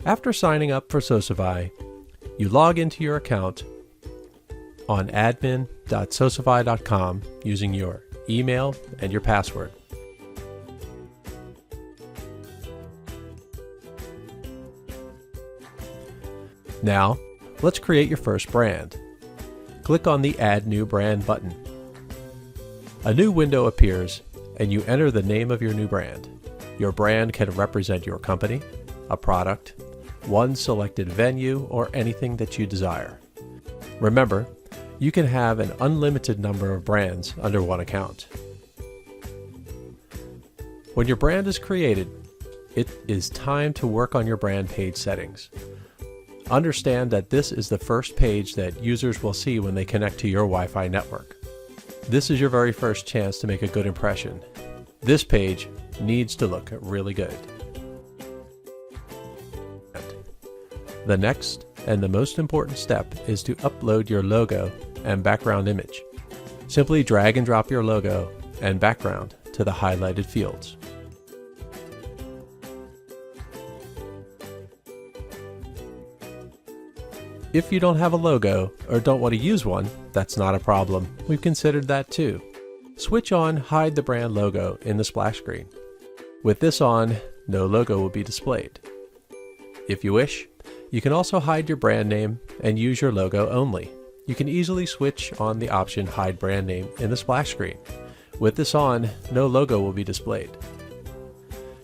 After signing up for SOCIFI, you log into your account on admin.socifi.com using your email and your password. Now, let's create your first brand. Click on the Add New Brand button. A new window appears and you enter the name of your new brand. Your brand can represent your company, a product, one selected venue, or anything that you desire. Remember, you can have an unlimited number of brands under one account. When your brand is created, it is time to work on your brand page settings. Understand that this is the first page that users will see when they connect to your Wi-Fi network. This is your very first chance to make a good impression. This page needs to look really good. The next and the most important step is to upload your logo and background image. Simply drag and drop your logo and background to the highlighted fields. If you don't have a logo or don't want to use one, that's not a problem. We've considered that too. Switch on Hide the Brand logo in the splash screen. With this on, no logo will be displayed. If you wish, you can also hide your brand name and use your logo only. You can easily switch on the option Hide Brand Name in the splash screen. With this on, no logo will be displayed.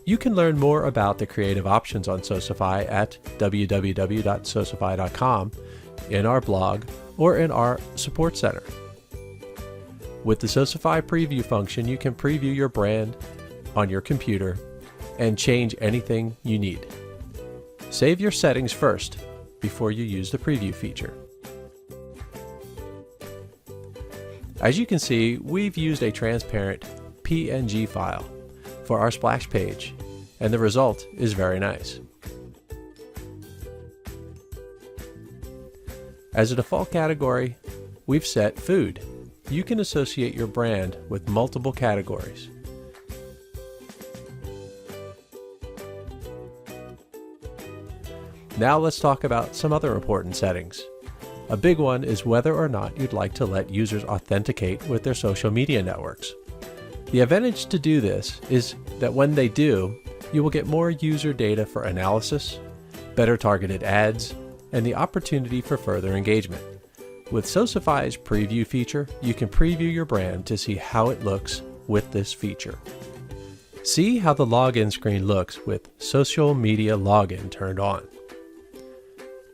You can learn more about the creative options on SOCIFI at www.socifi.com, in our blog, or in our support center. With the SOCIFI preview function, you can preview your brand on your computer and change anything you need. Save your settings first before you use the preview feature. As you can see, we've used a transparent PNG file for our splash page, and the result is very nice. As a default category, we've set food. You can associate your brand with multiple categories. Now let's talk about some other important settings. A big one is whether or not you'd like to let users authenticate with their social media networks. The advantage to do this is that when they do, you will get more user data for analysis, better targeted ads, and the opportunity for further engagement. With SOCIFI's preview feature, you can preview your brand to see how it looks with this feature. See how the login screen looks with social media login turned on.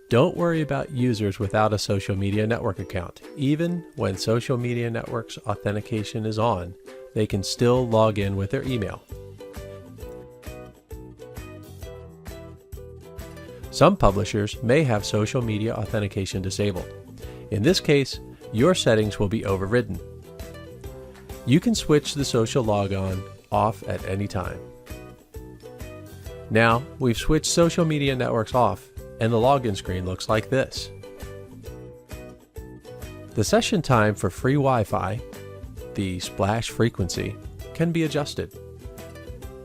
Don't worry about users without a social media network account. Even when social media networks authentication is on, they can still log in with their email. Some publishers may have social media authentication disabled. In this case, your settings will be overridden. You can switch the social logon off at any time. Now, we've switched social media networks off, and the login screen looks like this. The session time for free Wi-Fi, the splash frequency, can be adjusted.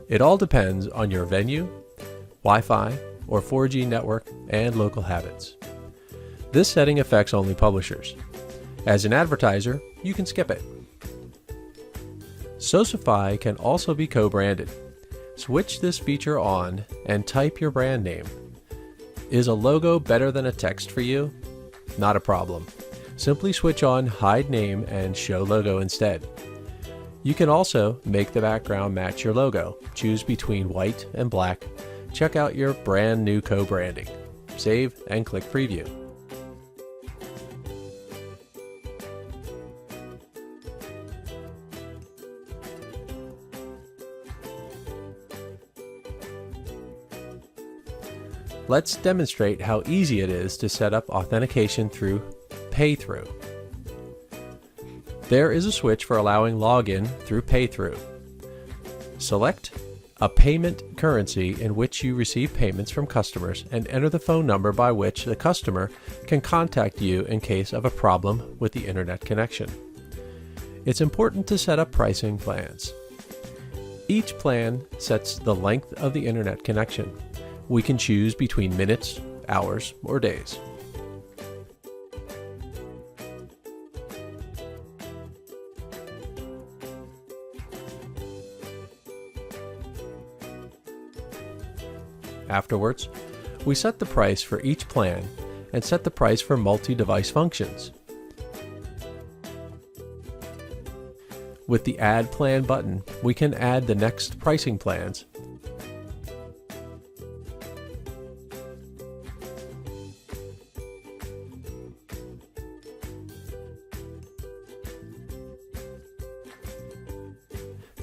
It all depends on your venue, Wi-Fi, or 4G network and local habits. This setting affects only publishers. As an advertiser, you can skip it. SOCIFI can also be co-branded. Switch this feature on and type your brand name. Is a logo better than a text for you? Not a problem. Simply switch on Hide Name and Show Logo instead. You can also make the background match your logo. Choose between white and black. Check out your brand new co-branding. Save and click Preview. Let's demonstrate how easy it is to set up authentication through Pay-Through. There is a switch for allowing login through Pay-Through. Select a payment currency in which you receive payments from customers and enter the phone number by which the customer can contact you in case of a problem with the internet connection. It's important to set up pricing plans. Each plan sets the length of the internet connection. We can choose between minutes, hours, or days. Afterwards, we set the price for each plan and set the price for multi-device functions. With the Add Plan button, we can add the next pricing plans.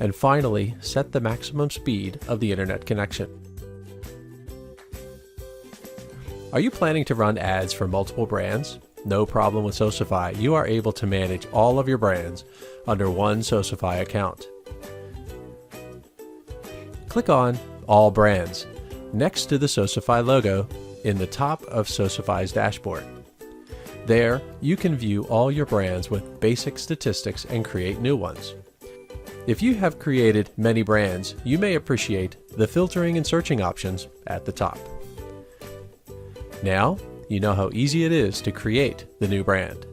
And finally, set the maximum speed of the internet connection. Are you planning to run ads for multiple brands? No problem with SOCIFI. You are able to manage all of your brands under one SOCIFI account. Click on All Brands next to the SOCIFI logo in the top of SOCIFI's dashboard. There, you can view all your brands with basic statistics and create new ones. If you have created many brands, you may appreciate the filtering and searching options at the top. Now, you know how easy it is to create the new brand.